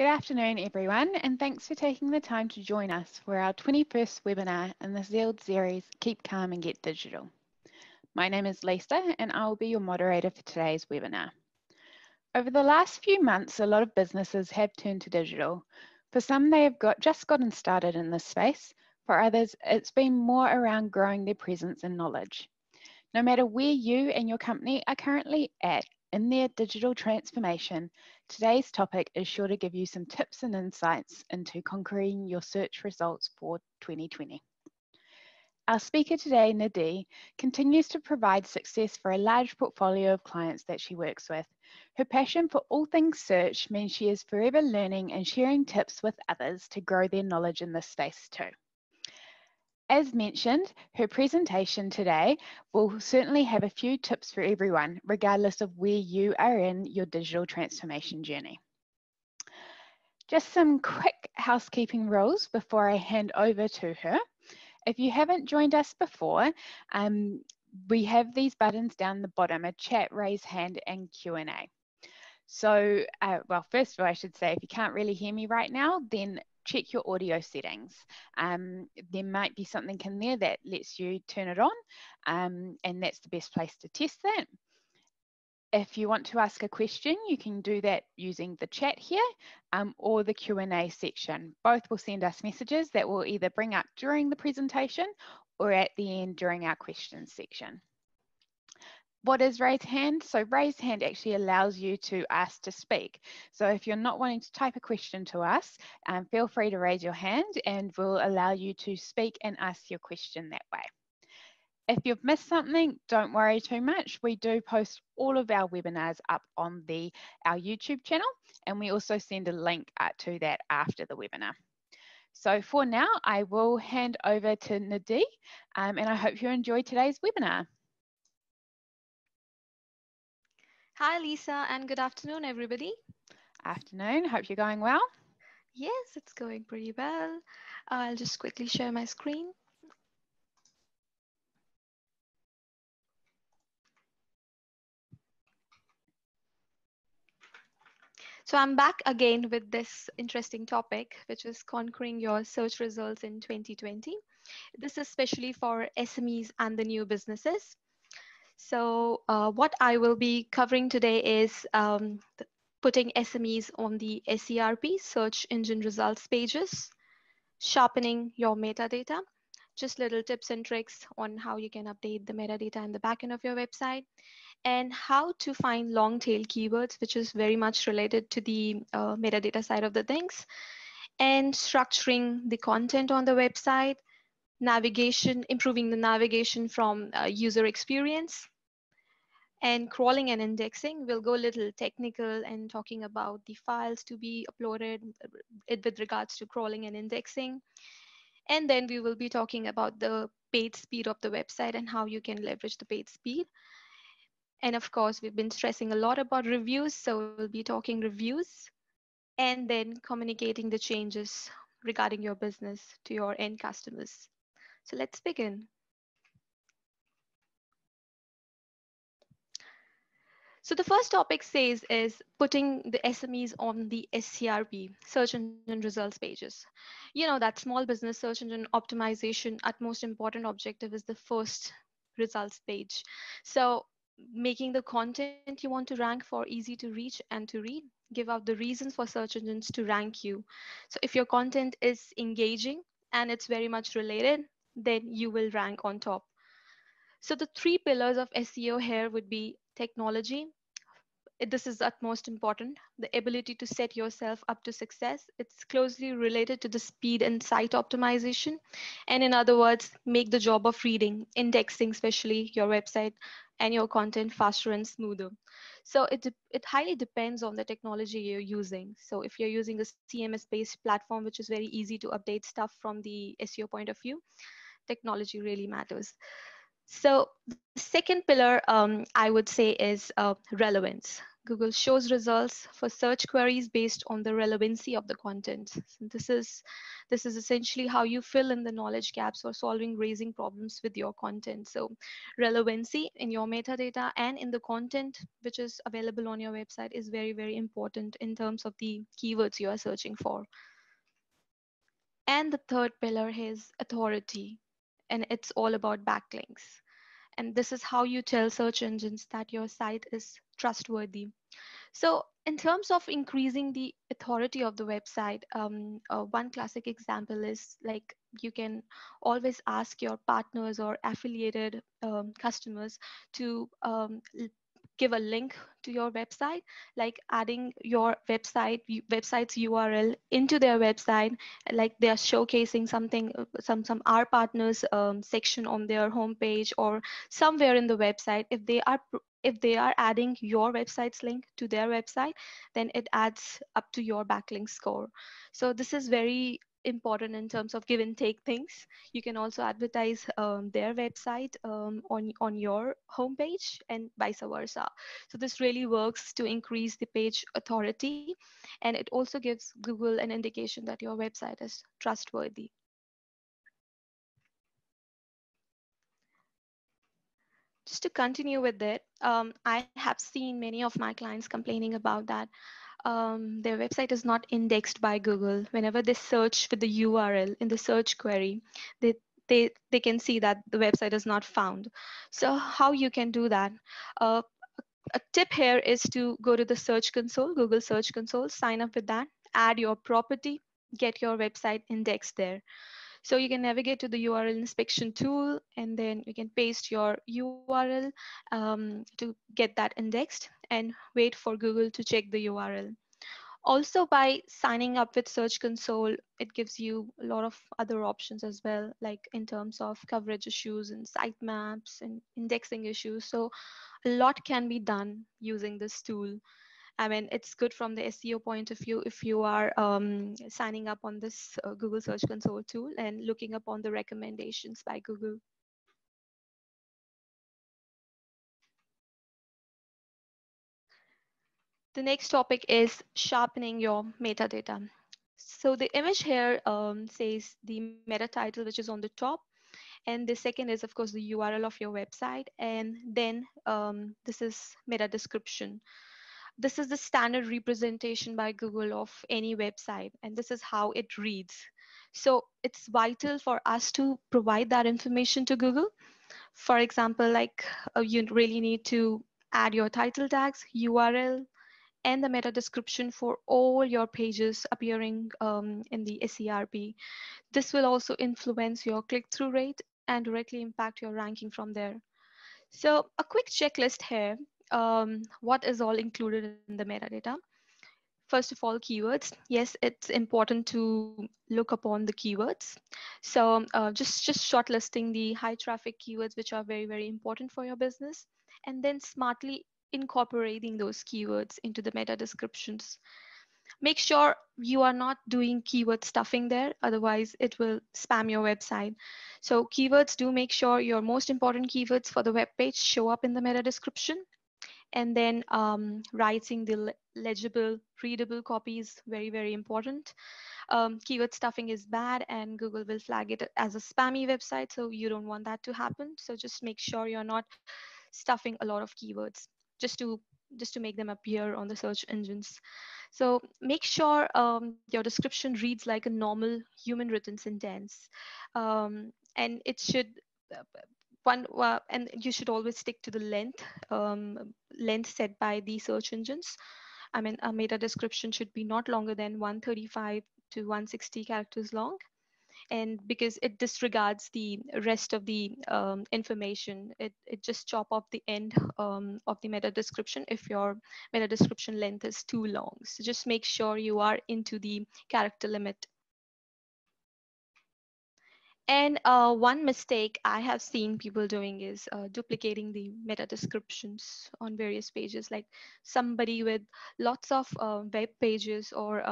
Good afternoon, everyone, and thanks for taking the time to join us for our 21st webinar in the Zeald series, Keep Calm and Get Digital. My name is Lisa, and I will be your moderator for today's webinar. Over the last few months, a lot of businesses have turned to digital. For some, they have just gotten started in this space. For others, it's been more around growing their presence and knowledge. No matter where you and your company are currently at in their digital transformation, today's topic is sure to give you some tips and insights into conquering your search results for 2020. Our speaker today, Nadine, continues to provide success for a large portfolio of clients that she works with. Her passion for all things search means she is forever learning and sharing tips with others to grow their knowledge in this space too. As mentioned, her presentation today will certainly have a few tips for everyone, regardless of where you are in your digital transformation journey. Just some quick housekeeping rules before I hand over to her. If you haven't joined us before, we have these buttons down the bottom, a chat, raise hand, and Q&A. So, well, first of all, I should say, if you can't really hear me right now, then check your audio settings. There might be something in there that lets you turn it on, and that's the best place to test that. If you want to ask a question, you can do that using the chat here or the Q&A section. Both will send us messages that we'll either bring up during the presentation or at the end during our questions section. What is raised hand? So raised hand actually allows you to ask to speak. So if you're not wanting to type a question to us, feel free to raise your hand and we'll allow you to speak and ask your question that way. If you've missed something, don't worry too much. We do post all of our webinars up on our YouTube channel, and we also send a link to that after the webinar. So for now, I will hand over to Nadine, and I hope you enjoy today's webinar. Hi, Lisa, and good afternoon, everybody. Afternoon. Hope you're going well. Yes, it's going pretty well. I'll just quickly share my screen. So I'm back again with this interesting topic, which is conquering your search results in 2020. This is especially for SMEs and the new businesses. So what I will be covering today is putting SMEs on the SERP, search engine results pages, sharpening your metadata, just little tips and tricks on how you can update the metadata in the backend of your website, and how to find long tail keywords, which is very much related to the metadata side of the things, and structuring the content on the website, navigation, improving the navigation from user experience, and crawling and indexing. We'll go a little technical and talking about the files to be uploaded with regards to crawling and indexing. And then we will be talking about the page speed of the website and how you can leverage the page speed. And of course, we've been stressing a lot about reviews, so we'll be talking reviews and then communicating the changes regarding your business to your end customers. So let's begin. So the first topic says is putting the SMEs on the SERP, search engine results pages. You know that small business search engine optimization at most important objective is the first results page. So making the content you want to rank for easy to reach and to read, give out the reasons for search engines to rank you. So if your content is engaging and it's very much related, then you will rank on top. So the three pillars of SEO here would be technology. This is at most important, the ability to set yourself up to success. It's closely related to the speed and site optimization. And in other words, make the job of reading, indexing, especially your website and your content faster and smoother. So it highly depends on the technology you're using. So if you're using a CMS-based platform, which is very easy to update stuff from the SEO point of view, technology really matters. So the second pillar, I would say, is relevance. Google shows results for search queries based on the relevancy of the content. So this is essentially how you fill in the knowledge gaps or solving raising problems with your content. So relevancy in your metadata and in the content which is available on your website is very, very important in terms of the keywords you are searching for. And the third pillar is authority, and it's all about backlinks. And this is how you tell search engines that your site is trustworthy. So in terms of increasing the authority of the website, one classic example is like you can always ask your partners or affiliated customers to give a link to your website, like adding your website's URL into their website, like they are showcasing something, some our partners section on their homepage or somewhere in the website. If they are adding your website's link to their website, then it adds up to your backlink score. So this is very important in terms of give and take things. You can also advertise their website on your homepage and vice versa. So this really works to increase the page authority, and it also gives Google an indication that your website is trustworthy. Just to continue with it, I have seen many of my clients complaining about that their website is not indexed by Google. Whenever they search for the URL in the search query, they they can see that the website is not found. So how you can do that? Uh, a tip here is to go to the Search Console, Google Search Console, sign up with that, add your property, get your website indexed there. So you can navigate to the URL inspection tool, and then you can paste your URL to get that indexed and wait for Google to check the URL. Also, by signing up with Search Console, it gives you a lot of other options as well, like in terms of coverage issues and sitemaps and indexing issues. So a lot can be done using this tool. I mean, it's good from the SEO point of view if you are signing up on this Google Search Console tool and looking up on the recommendations by Google. The next topic is sharpening your metadata. So the image here says the meta title, which is on the top. And the second is, of course, the URL of your website. And then this is meta description. This is the standard representation by Google of any website, and this is how it reads. So it's vital for us to provide that information to Google. For example, like you really need to add your title tags, URL, and the meta description for all your pages appearing in the SERP. This will also influence your click-through rate and directly impact your ranking from there. So a quick checklist here. What is all included in the metadata? First of all, keywords. Yes, it's important to look upon the keywords. So just shortlisting the high traffic keywords, which are very, very important for your business, and then smartly incorporating those keywords into the meta descriptions. Make sure you are not doing keyword stuffing there, otherwise it will spam your website. So keywords, do make sure your most important keywords for the web page show up in the meta description. And then writing the legible, readable copy is very, very important. Keyword stuffing is bad and Google will flag it as a spammy website, so you don't want that to happen. So just make sure you're not stuffing a lot of keywords just to just to make them appear on the search engines. So make sure your description reads like a normal human written sentence, and it should and you should always stick to the length set by the search engines. I mean, a meta description should be not longer than 135 to 160 characters long, and because it disregards the rest of the information, it just chop off the end of the meta description if your meta description length is too long. So just make sure you are into the character limit. And one mistake I have seen people doing is duplicating the meta descriptions on various pages, like somebody with lots of web pages or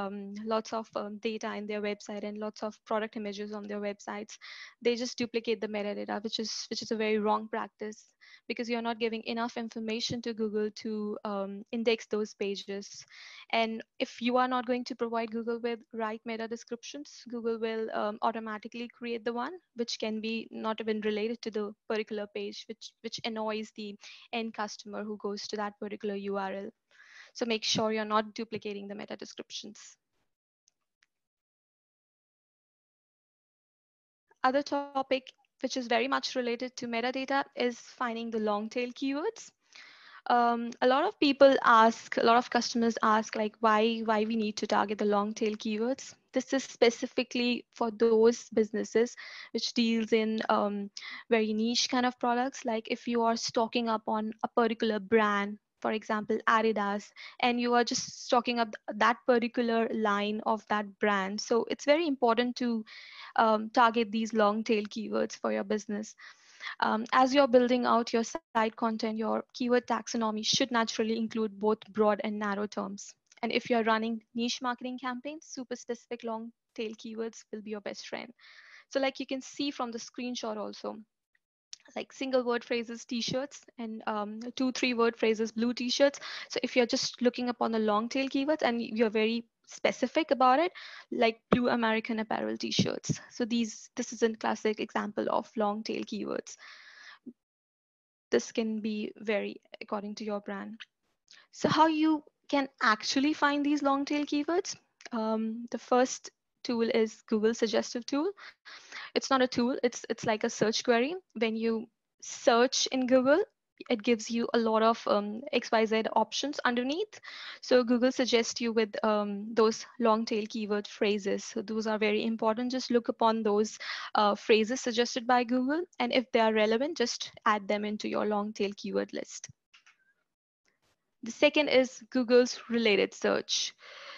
lots of data in their website and lots of product images on their websites. They just duplicate the metadata, which is a very wrong practice. because you're not giving enough information to Google to index those pages. And if you are not going to provide Google with right meta descriptions, Google will automatically create the one which can be not even related to the particular page, which annoys the end customer who goes to that particular URL. So make sure you're not duplicating the meta descriptions. Other topic which is very much related to metadata is finding the long tail keywords. A lot of people ask, a lot of customers ask, like why we need to target the long tail keywords. This is specifically for those businesses which deals in very niche kind of products. Like if you are stocking up on a particular brand, for example, Adidas, and you are just stocking up that particular line of that brand. So it's very important to target these long tail keywords for your business. As you're building out your site content, your keyword taxonomy should naturally include both broad and narrow terms. And if you're running niche marketing campaigns, super specific long tail keywords will be your best friend. So like you can see from the screenshot also, like single word phrases t-shirts and 2-3 word phrases blue t-shirts. So if you're just looking upon the long tail keywords and you're very specific about it, like blue American apparel t-shirts, so this is a classic example of long tail keywords. This can be vary according to your brand. So how you can actually find these long tail keywords? The first tool is Google Suggestive Tool. It's not a tool, it's like a search query. When you search in Google, it gives you a lot of XYZ options underneath. So Google suggests you with those long tail keyword phrases. So those are very important. Just look upon those phrases suggested by Google, and if they are relevant, just add them into your long tail keyword list. The second is Google's related search.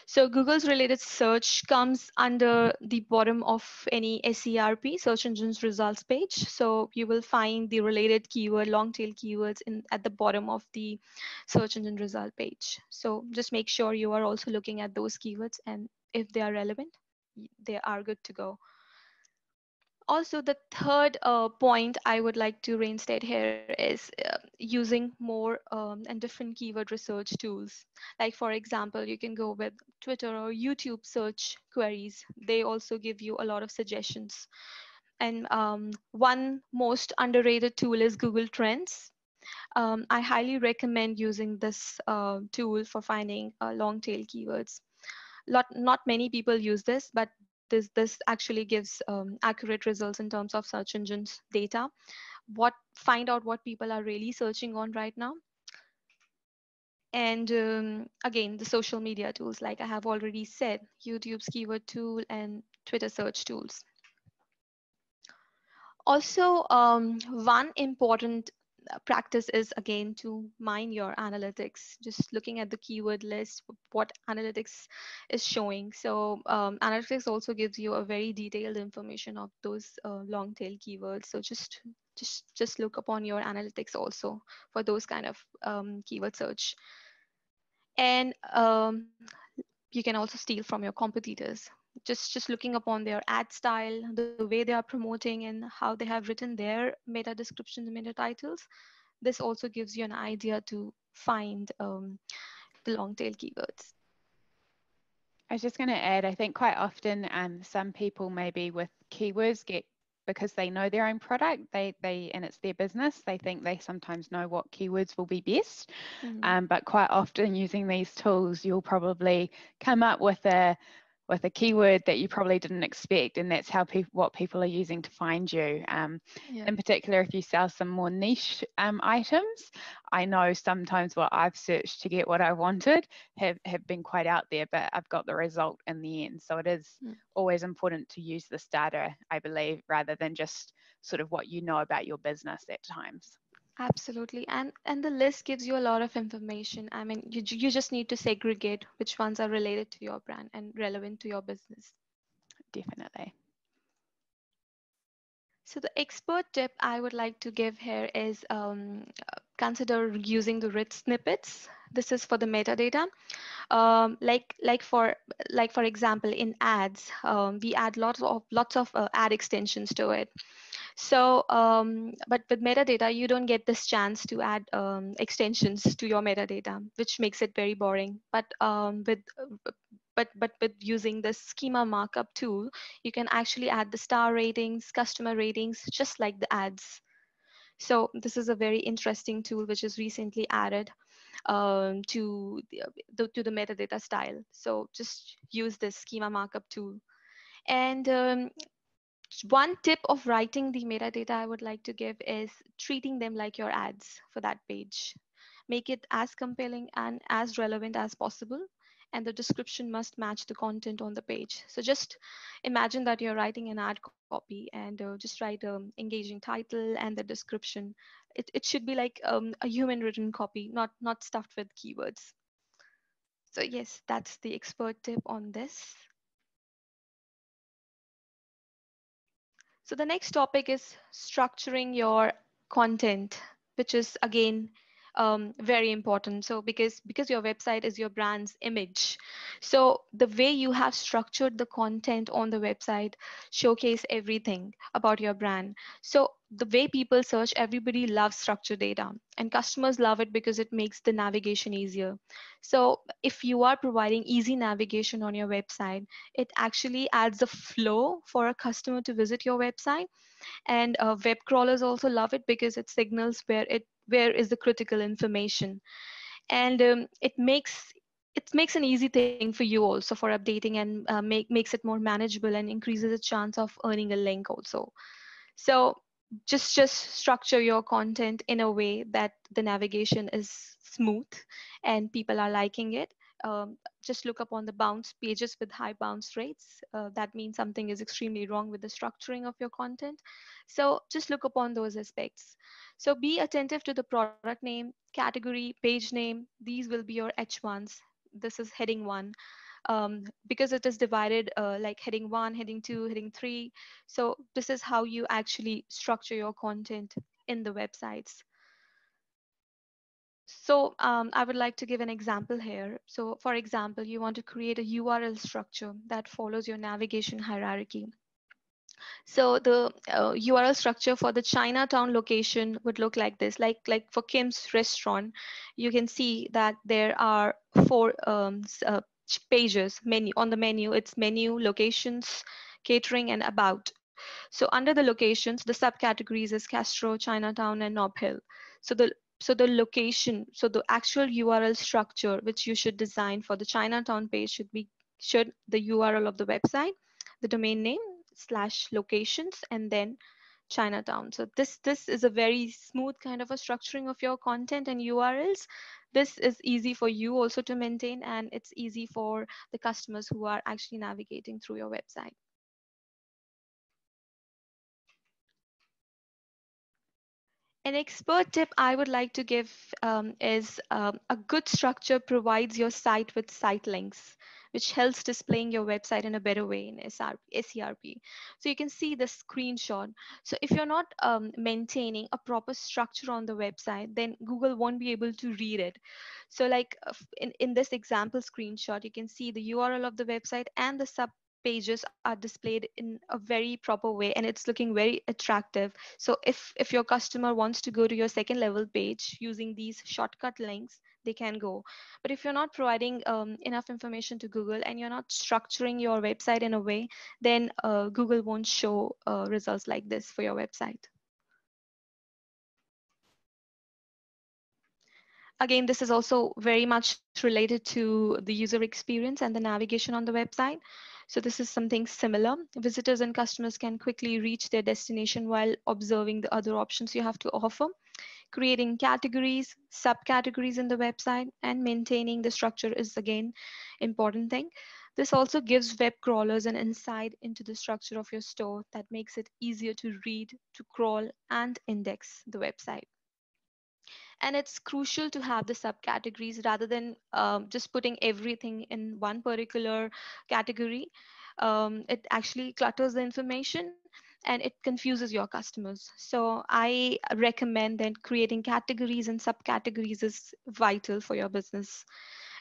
So Google's related search comes under the bottom of any SERP, search engines results page. So you will find the related keyword, long tail keywords at the bottom of the search engine result page. So just make sure you are also looking at those keywords, and if they are relevant, they are good to go. Also, the third point I would like to reinstate here is using more and different keyword research tools. Like for example, you can go with Twitter or YouTube search queries. They also give you a lot of suggestions. And one most underrated tool is Google Trends. I highly recommend using this tool for finding long tail keywords. Not many people use this, but this actually gives accurate results in terms of search engines data. Find out what people are really searching on right now. And again, the social media tools, like I have already said, YouTube's keyword tool and Twitter search tools. Also, one important practice is again to mine your analytics, just looking at the keyword list, what analytics is showing. So analytics also gives you a very detailed information of those long tail keywords. So just look upon your analytics also for those kind of keyword search. And you can also steal from your competitors. Just looking upon their ad style, the way they are promoting, and how they have written their meta descriptions and meta titles. This also gives you an idea to find the long tail keywords. I was just going to add, I think quite often some people maybe with keywords because they know their own product, and it's their business, they think they sometimes know what keywords will be best. Mm-hmm. But quite often using these tools, you'll probably come up with a keyword that you probably didn't expect, and that's what people are using to find you. Yeah. In particular, if you sell some more niche items, I know sometimes what I've searched to get what I wanted have been quite out there, but I've got the result in the end. So it is always important to use this data, I believe, rather than just sort of what you know about your business at times. Absolutely, and the list gives you a lot of information. I mean, you just need to segregate which ones are related to your brand and relevant to your business. Definitely. So the expert tip I would like to give here is consider using the rich snippets. This is for the metadata. Like for example, in ads, we add lots of ad extensions to it. So, but with metadata, you don't get this chance to add extensions to your metadata, which makes it very boring. But with using the schema markup tool, you can actually add the star ratings, customer ratings, just like the ads. So this is a very interesting tool which is recently added to the metadata style. So just use this schema markup tool. And one tip of writing the metadata I would like to give is treating them like your ads for that page. Make it as compelling and as relevant as possible, and the description must match the content on the page. So just imagine that you're writing an ad copy and just write engaging title and the description. It should be like a human written copy, not stuffed with keywords. So yes, that's the expert tip on this. So the next topic is structuring your content, which is again very important. So because your website is your brand's image, so the way you have structured the content on the website showcase everything about your brand. So the way people search, everybody loves structured data, and customers love it because it makes the navigation easier. So if you are providing easy navigation on your website, it actually adds a flow for a customer to visit your website. And web crawlers also love it because it signals where is the critical information. And it makes an easy thing for you also for updating, and makes it more manageable and increases the chance of earning a link also. So just structure your content in a way that the navigation is smooth and people are liking it. Just look up on the bounce pages with high bounce rates. That means something is extremely wrong with the structuring of your content. So just look upon those aspects. So be attentive to the product name, category, page name. These will be your H1s. This is heading one, because it is divided like heading one, heading two, heading three. So this is how you actually structure your content in the websites. So I would like to give an example here. So for example, you want to create a URL structure that follows your navigation hierarchy. So the URL structure for the Chinatown location would look like this. Like for Kim's restaurant, you can see that there are four pages. Menu on the menu, it's menu, locations, catering, and about. So under the locations, the subcategories is Castro, Chinatown, and Nob Hill. So the location, so the actual URL structure which you should design for the Chinatown page should the URL of the website, the domain name / locations, and then Chinatown. So this is a very smooth kind of a structuring of your content and URLs. This is easy for you also to maintain, and it's easy for the customers who are actually navigating through your website. An expert tip I would like to give is a good structure provides your site with site links, which helps displaying your website in a better way in SERP. So you can see the screenshot. So if you're not maintaining a proper structure on the website, then Google won't be able to read it. So like in this example screenshot, you can see the URL of the website and the sub pages are displayed in a very proper way, and it's looking very attractive. So if your customer wants to go to your second level page using these shortcut links, they can go. But if you're not providing enough information to Google and you're not structuring your website in a way, then Google won't show results like this for your website. Again, this is also very much related to the user experience and the navigation on the website. So this is something similar. Visitors and customers can quickly reach their destination while observing the other options you have to offer. Creating categories, subcategories in the website, and maintaining the structure is again important thing. This also gives web crawlers an insight into the structure of your store that makes it easier to read, to crawl, and index the website. And it's crucial to have the subcategories rather than just putting everything in one particular category. It actually clutters the information and it confuses your customers. So I recommend that creating categories and subcategories is vital for your business.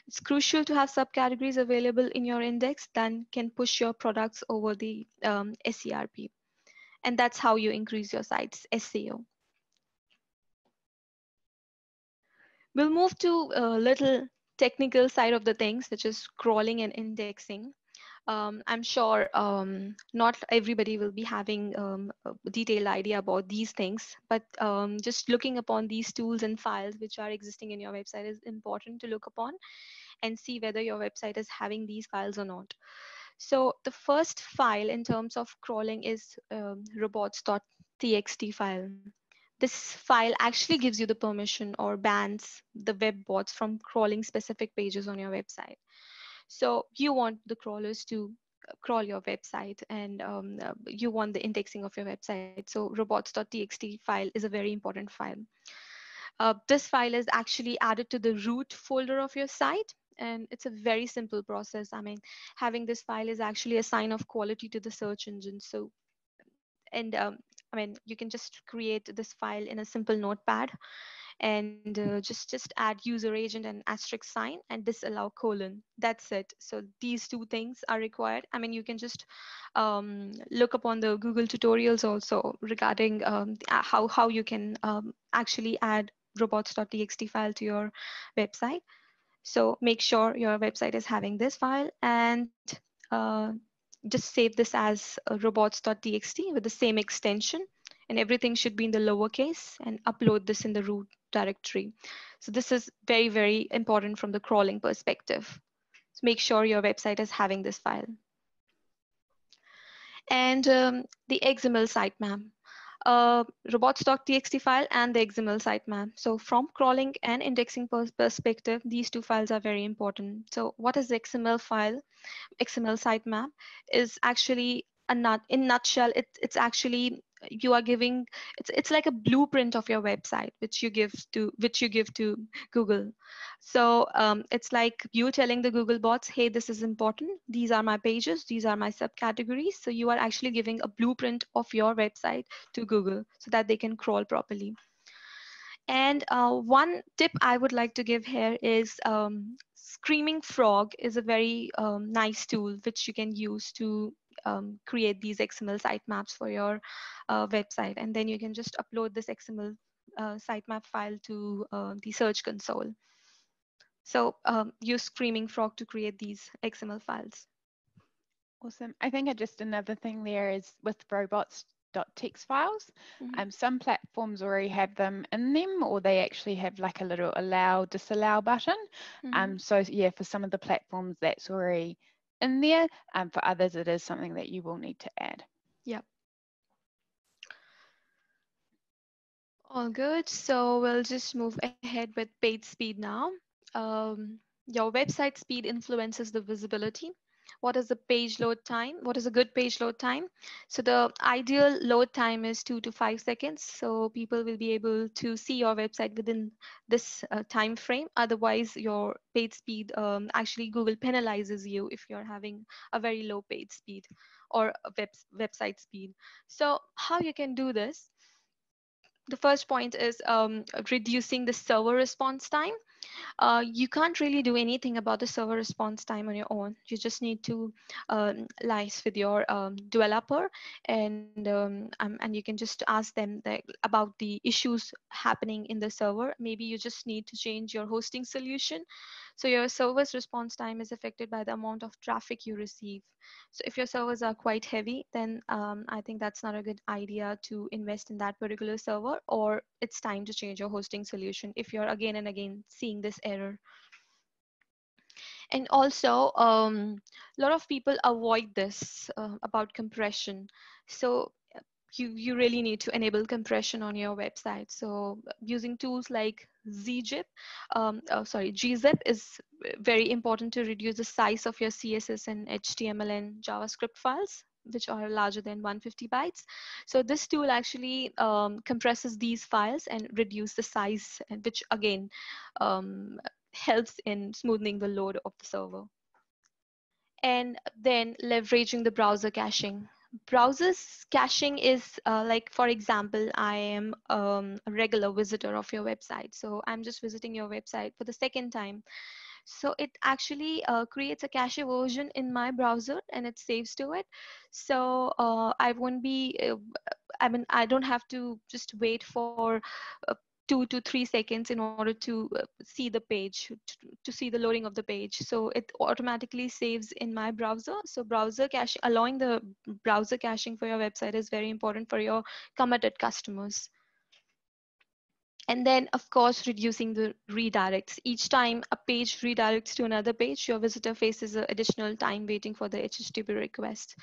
It's crucial to have subcategories available in your index that can push your products over the SERP. And that's how you increase your site's SEO. We'll move to a little technical side of the things, which is crawling and indexing. I'm sure not everybody will be having a detailed idea about these things, but just looking upon these tools and files which are existing in your website is important to look upon and see whether your website is having these files or not. So the first file in terms of crawling is robots.txt file. This file actually gives you the permission or bans the web bots from crawling specific pages on your website. So you want the crawlers to crawl your website, and you want the indexing of your website. So robots.txt file is a very important file. This file is actually added to the root folder of your site. And it's a very simple process. I mean, having this file is actually a sign of quality to the search engine. So, and I mean, you can just create this file in a simple notepad and just add user agent and asterisk sign and disallow colon. That's it. So these two things are required. I mean, you can just look upon the Google tutorials also regarding how you can actually add robots.txt file to your website. So make sure your website is having this file, and uh, just save this as robots.txt with the same extension, and everything should be in the lowercase, and upload this in the root directory. So this is very, very important from the crawling perspective. So make sure your website is having this file. And the XML sitemap. Robots.txt file and the XML sitemap. So from crawling and indexing perspective, these two files are very important. So what is the XML file? XML sitemap is actually in nutshell, it's actually you are giving it's like a blueprint of your website which you give to Google. So it's like you telling the Google bots, hey, this is important, these are my pages, these are my subcategories. So you are actually giving a blueprint of your website to Google so that they can crawl properly. And one tip I would like to give here is Screaming Frog is a very nice tool which you can use to create these XML sitemaps for your website. And then you can just upload this XML sitemap file to the Search Console. So use Screaming Frog to create these XML files. Awesome. I think just another thing there is with robots.txt files, some platforms already have them in them, or they actually have like a little allow, disallow button. So yeah, for some of the platforms that's already in there. For others, it is something that you will need to add. Yep. All good. So we'll just move ahead with Pagespeed now. Your website speed influences the visibility. What is the page load time? What is a good page load time? So the ideal load time is 2 to 5 seconds. So people will be able to see your website within this time frame. Otherwise, your page speed, actually Google penalizes you if you're having a very low page speed or a website speed. So how you can do this? The first point is reducing the server response time. You can't really do anything about the server response time on your own. You just need to liaise with your developer, and you can just ask them about the issues happening in the server. Maybe you just need to change your hosting solution. So your server's response time is affected by the amount of traffic you receive. So if your servers are quite heavy, then I think that's not a good idea to invest in that particular server, or it's time to change your hosting solution if you're again and again seeing this error. And also, a lot of people avoid this about compression. So you really need to enable compression on your website. So using tools like gzip is very important to reduce the size of your CSS and HTML and JavaScript files, which are larger than 150 bytes. So this tool actually compresses these files and reduce the size, and which again helps in smoothing the load of the server. And then leveraging the browser caching. Browser's caching is like, for example, I am a regular visitor of your website. So I'm just visiting your website for the second time. So it actually creates a cache version in my browser and it saves to it. So I won't be, I mean, I don't have to just wait for uh, 2 to 3 seconds in order to see the page, to see the loading of the page. So it automatically saves in my browser. So browser cache, allowing the browser caching for your website is very important for your committed customers. And then, of course, reducing the redirects. Each time a page redirects to another page, your visitor faces an additional time waiting for the HTTP request,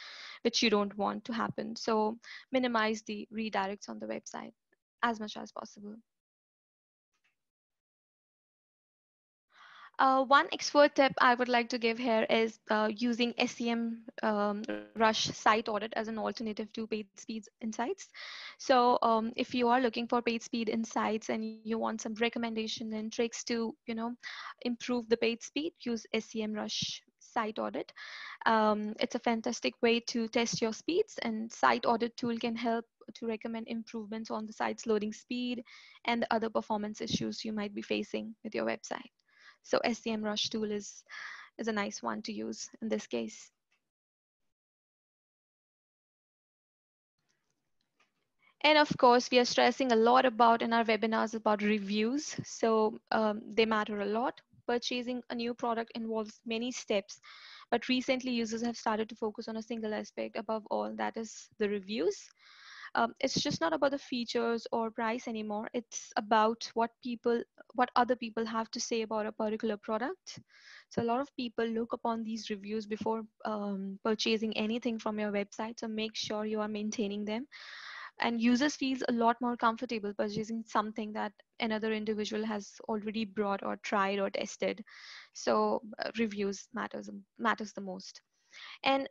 which you don't want to happen. So minimize the redirects on the website as much as possible. One expert tip I would like to give here is using SEM Rush site audit as an alternative to Pagespeed insights. So if you are looking for Pagespeed insights and you want some recommendation and tricks to, improve the Pagespeed, use SEM Rush site audit. It's a fantastic way to test your speeds, and site audit tool can help to recommend improvements on the site's loading speed and the other performance issues you might be facing with your website. So SEM Rush tool is a nice one to use in this case. And of course, we are stressing a lot about in our webinars about reviews. So they matter a lot. Purchasing a new product involves many steps, but recently users have started to focus on a single aspect above all, that is the reviews. It's just not about the features or price anymore. It's about what other people have to say about a particular product. So a lot of people look upon these reviews before purchasing anything from your website. So make sure you are maintaining them. And users feels a lot more comfortable purchasing something that another individual has already brought or tried or tested. So reviews matters the most. And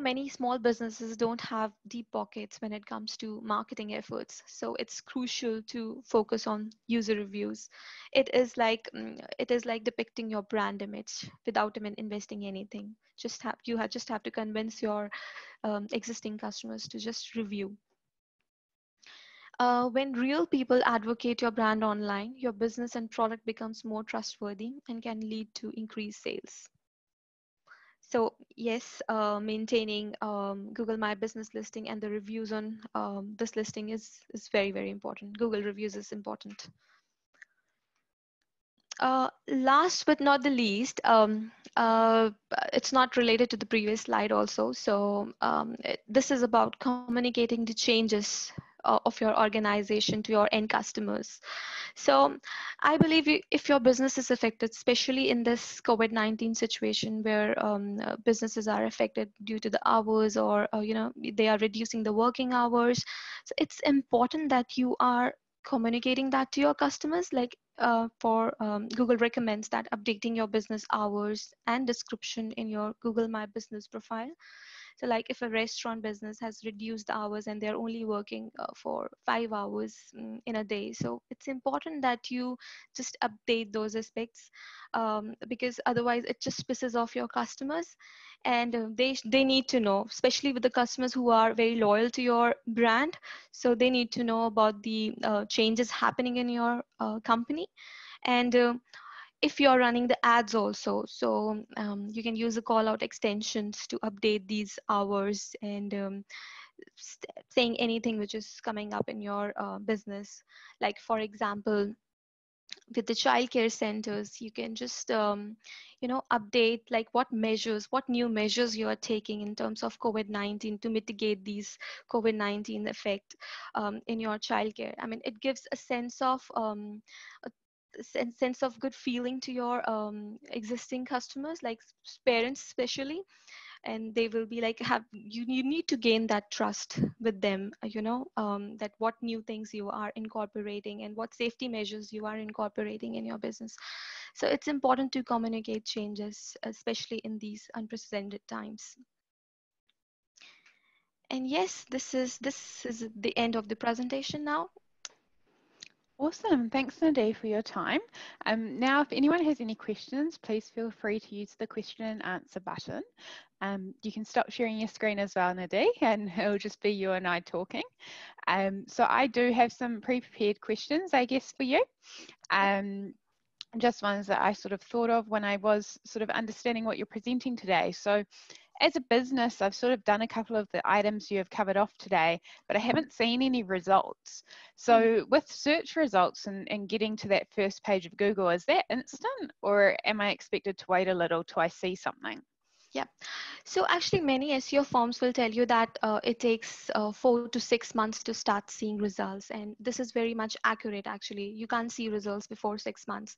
many small businesses don't have deep pockets when it comes to marketing efforts, so it's crucial to focus on user reviews. It is like depicting your brand image without even investing anything. Just have to convince your existing customers to just review. When real people advocate your brand online, your business and product becomes more trustworthy and can lead to increased sales. So yes, maintaining Google My Business listing and the reviews on this listing is very, very important. Google reviews is important. Last but not the least, it's not related to the previous slide also. So this is about communicating the changes of your organization to your end customers. So I believe if your business is affected, especially in this COVID-19 situation where businesses are affected due to the hours, or they are reducing the working hours, so it's important that you are communicating that to your customers. Like Google recommends that updating your business hours and description in your Google My Business profile. So like if a restaurant business has reduced the hours and they're only working for 5 hours in a day, so it's important that you just update those aspects, because otherwise it just pisses off your customers. And they need to know, especially with the customers who are very loyal to your brand. So they need to know about the changes happening in your company. And if you're running the ads also, so you can use the call out extensions to update these hours, and saying anything which is coming up in your business. Like for example, with the childcare centers, you can just update like what new measures you are taking in terms of COVID-19 to mitigate these COVID-19 effect in your childcare. I mean, it gives a sense of sense of good feeling to your existing customers, like parents especially. And they will be like, you need to gain that trust with them, that what new things you are incorporating and what safety measures you are incorporating in your business. So it's important to communicate changes, especially in these unprecedented times. And yes, this is the end of the presentation now. Awesome. Thanks, Nadee, for your time. Now, if anyone has any questions, please feel free to use the question and answer button. You can stop sharing your screen as well, Nadee, and it'll just be you and I talking. So I do have some pre-prepared questions, I guess, for you. just ones that I sort of thought of when I was sort of understanding what you're presenting today. So as a business, I've sort of done a couple of the items you have covered off today, but I haven't seen any results. So with search results and getting to that first page of Google, is that instant, or am I expected to wait a little till I see something? Yeah. So actually many SEO firms will tell you that it takes 4 to 6 months to start seeing results. And this is very much accurate actually. You can't see results before 6 months.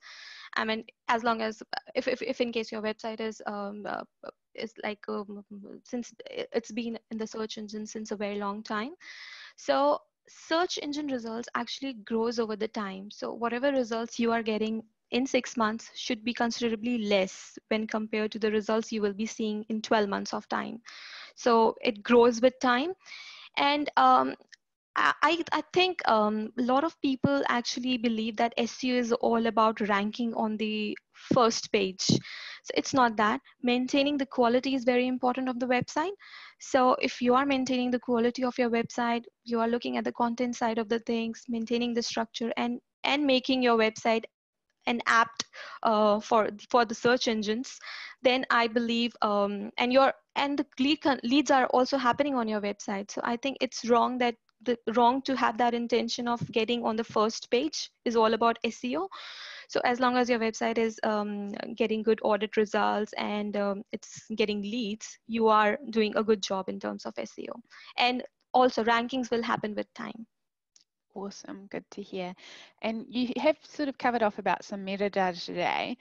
I mean, as long as, if in case your website is like, since it's been in the search engine since a very long time. So search engine results actually grows over the time. So whatever results you are getting in 6 months should be considerably less when compared to the results you will be seeing in 12 months of time. So it grows with time. And I think a lot of people actually believe that SEO is all about ranking on the first page. So it's not that. Maintaining the quality is very important of the website. So if you are maintaining the quality of your website, you are looking at the content side of the things, maintaining the structure, and making your website an apt for the search engines, then I believe and the leads are also happening on your website. So I think it's wrong to have that intention of getting on the first page is all about SEO. So as long as your website is getting good audit results and it's getting leads, you are doing a good job in terms of SEO. And also rankings will happen with time. Awesome, good to hear. And you have sort of covered off about some metadata today.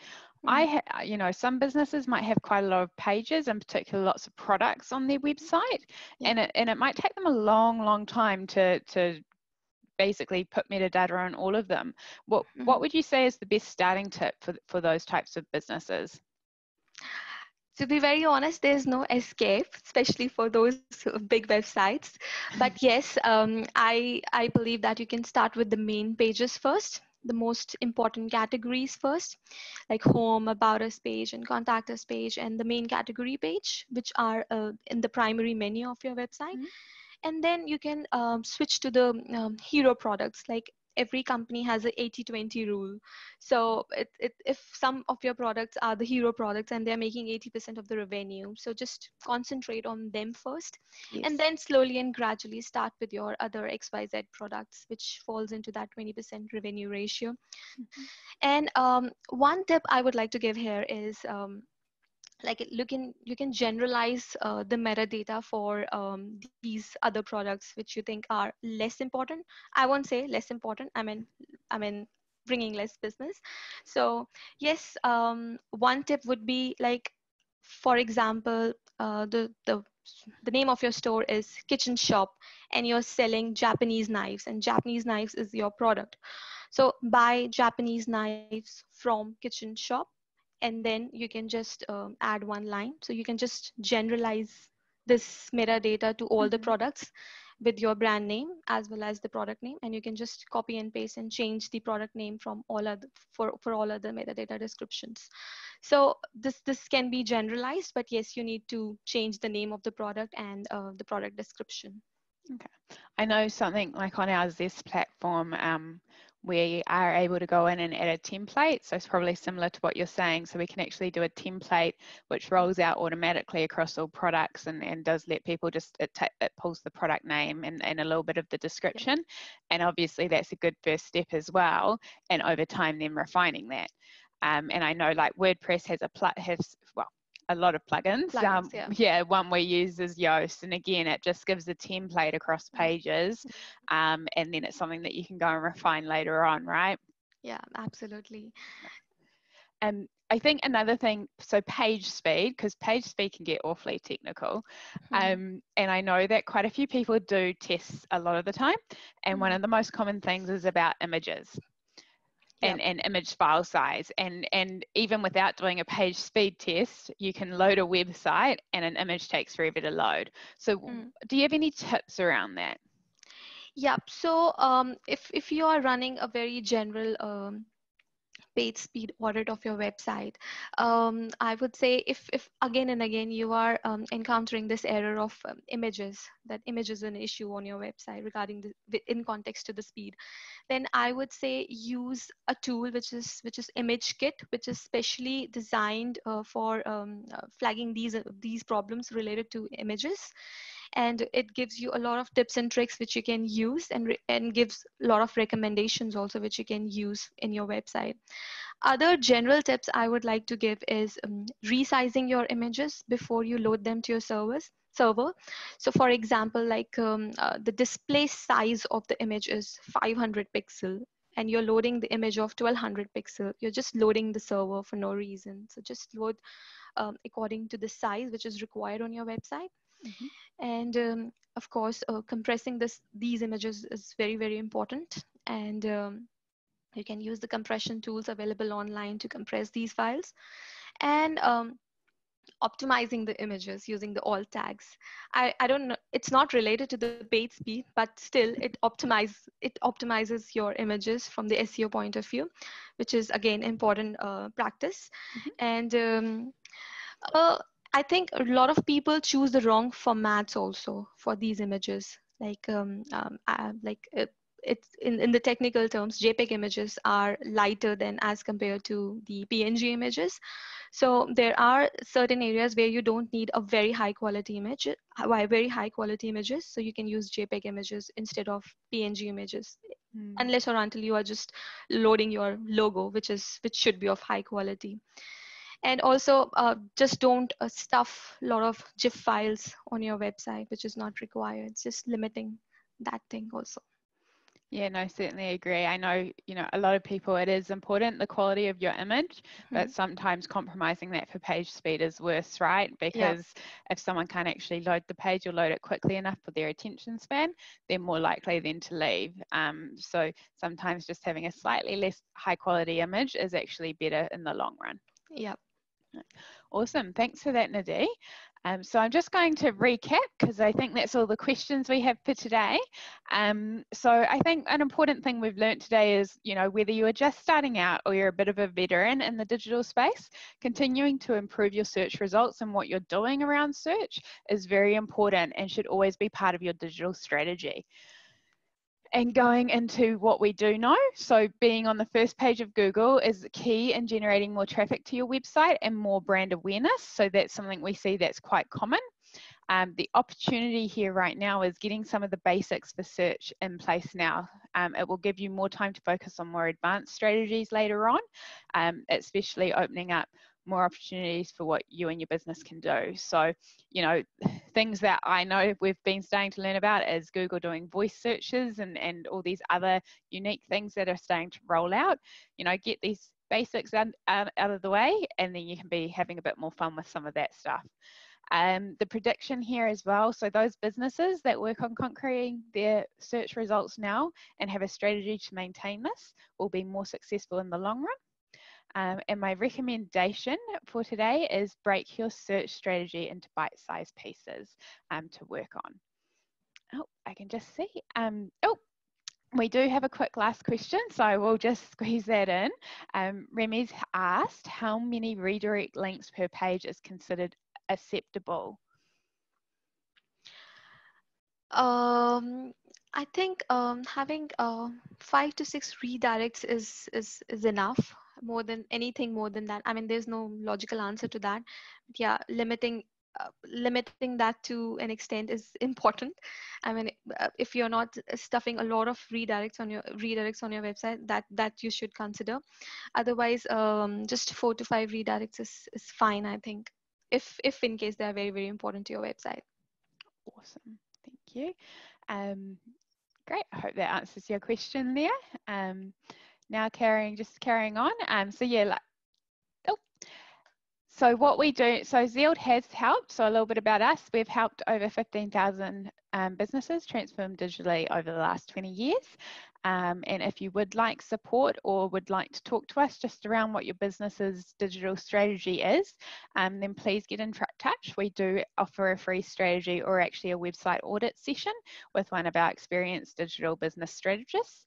You know, some businesses might have quite a lot of pages, in particular lots of products on their website, and it might take them a long time to basically put metadata on all of them. What would you say is the best starting tip for those types of businesses? To be very honest, there's no escape, especially for those big websites. But yes, I believe that you can start with the main pages first, the most important categories first, like home, about us page, and contact us page, and the main category page, which are in the primary menu of your website. And then you can switch to the hero products. Like every company has a 80-20 rule. So if some of your products are the hero products and they're making 80% of the revenue, so just concentrate on them first. Yes. And then slowly and gradually start with your other XYZ products, which falls into that 20% revenue ratio. And one tip I would like to give here is like you can generalize the metadata for these other products which you think are less important. I won't say less important, I mean bringing less business. So yes, one tip would be like, for example, the name of your store is Kitchen Shop, and you're selling Japanese knives, and Japanese knives is your product. So buy Japanese knives from Kitchen Shop, and then you can just add one line. So you can just generalize this metadata to all the products with your brand name as well as the product name, and you can just copy and paste and change the product name from all other for all other metadata descriptions. So this can be generalized, but yes, you need to change the name of the product and the product description. Okay. I know something like on our Zest platform, we are able to go in and add a template. So it's probably similar to what you're saying. So we can actually do a template which rolls out automatically across all products and does let people just, it pulls the product name and a little bit of the description. Yep. And obviously that's a good first step as well. And over time then refining that. And I know like WordPress has a lot of plugins. One we use is Yoast, and again it just gives a template across pages, and then it's something that you can go and refine later on, right? Yeah, absolutely. And I think another thing, so page speed, because page speed can get awfully technical, and I know that quite a few people do tests a lot of the time, and one of the most common things is about images. And image file size, and even without doing a page speed test, you can load a website and an image takes forever to load. So do you have any tips around that? Yeah, so if you are running a very general Pagespeed audit of your website. I would say if again and again you are encountering this error of images, that image is an issue on your website regarding in context to the speed, then I would say use a tool which is Image Kit, which is specially designed for flagging these problems related to images, and it gives you a lot of tips and tricks which you can use, and gives a lot of recommendations also which you can use in your website. Other general tips I would like to give is resizing your images before you load them to your server. So for example, like the display size of the image is 500 pixel and you're loading the image of 1200 pixel, you're just loading the server for no reason. So just load according to the size which is required on your website. Mm-hmm. And of course, compressing these images is very, very important. And you can use the compression tools available online to compress these files. And optimizing the images using the alt tags. I don't know, it's not related to the page speed, but still it optimizes your images from the SEO point of view, which is again important practice. Mm-hmm. And uh, I think a lot of people choose the wrong formats also for these images. It's in the technical terms, JPEG images are lighter than as compared to the PNG images. So there are certain areas where you don't need a very high quality image, very high quality images. So you can use JPEG images instead of PNG images, unless or until you are just loading your logo, which should be of high quality. And also just don't stuff a lot of GIF files on your website, which is not required. It's just limiting that thing also. Yeah, no, certainly agree. I know, a lot of people, it is important, the quality of your image, but sometimes compromising that for page speed is worse, right? Because if someone can't actually load the page or load it quickly enough for their attention span, they're more likely then to leave. So sometimes just having a slightly less high quality image is actually better in the long run. Yep. Awesome. Thanks for that, Nadine. So I'm just going to recap because I think that's all the questions we have for today. So I think an important thing we've learned today is, whether you are just starting out or you're a bit of a veteran in the digital space, continuing to improve your search results and what you're doing around search is very important and should always be part of your digital strategy. And going into what we do know, so being on the first page of Google is key in generating more traffic to your website and more brand awareness. So that's something we see that's quite common. The opportunity here right now is getting some of the basics for search in place now. It will give you more time to focus on more advanced strategies later on, especially opening up more opportunities for what you and your business can do. So, things that I know we've been starting to learn about is Google doing voice searches and all these other unique things that are starting to roll out. Get these basics out of the way, and then you can be having a bit more fun with some of that stuff. The prediction here as well, so those businesses that work on conquering their search results now and have a strategy to maintain this will be more successful in the long run. And my recommendation for today is break your search strategy into bite-sized pieces to work on. Oh, I can just see. We do have a quick last question, so I will just squeeze that in. Remy's asked, how many redirect links per page is considered acceptable? I think having 5 to 6 redirects is enough. More than anything more than that, I mean, there's no logical answer to that. But yeah, limiting that to an extent is important. I mean, if you're not stuffing a lot of redirects on your website, that you should consider. Otherwise, just 4 to 5 redirects is fine, I think, if in case they are very, very important to your website. Awesome, thank you. Great, I hope that answers your question there. Now carrying on. So what we do, so Zeald has helped, so a little bit about us. We've helped over 15,000 businesses transform digitally over the last 20 years. And if you would like support or would like to talk to us just around what your business's digital strategy is, then please get in touch. We do offer a free strategy or actually a website audit session with one of our experienced digital business strategists.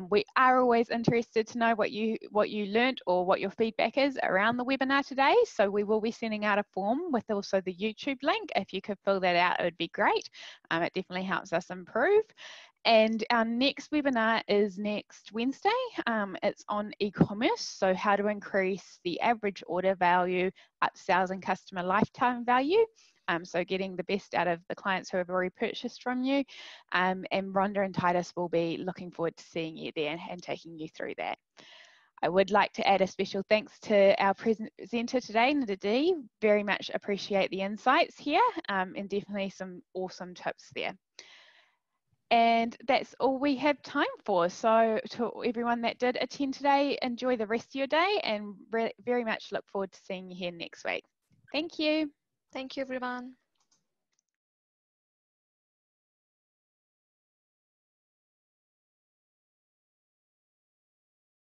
We are always interested to know what you learnt or what your feedback is around the webinar today. So we will be sending out a form with also the YouTube link. If you could fill that out, it would be great. It definitely helps us improve. And our next webinar is next Wednesday. It's on e-commerce, so how to increase the average order value, upsells and customer lifetime value. So getting the best out of the clients who have already purchased from you. And Rhonda and Titus will be looking forward to seeing you there and taking you through that. I would like to add a special thanks to our presenter today, Nida D. Very much appreciate the insights here and definitely some awesome tips there. And that's all we have time for. So to everyone that did attend today, enjoy the rest of your day and very much look forward to seeing you here next week. Thank you. Thank you, everyone.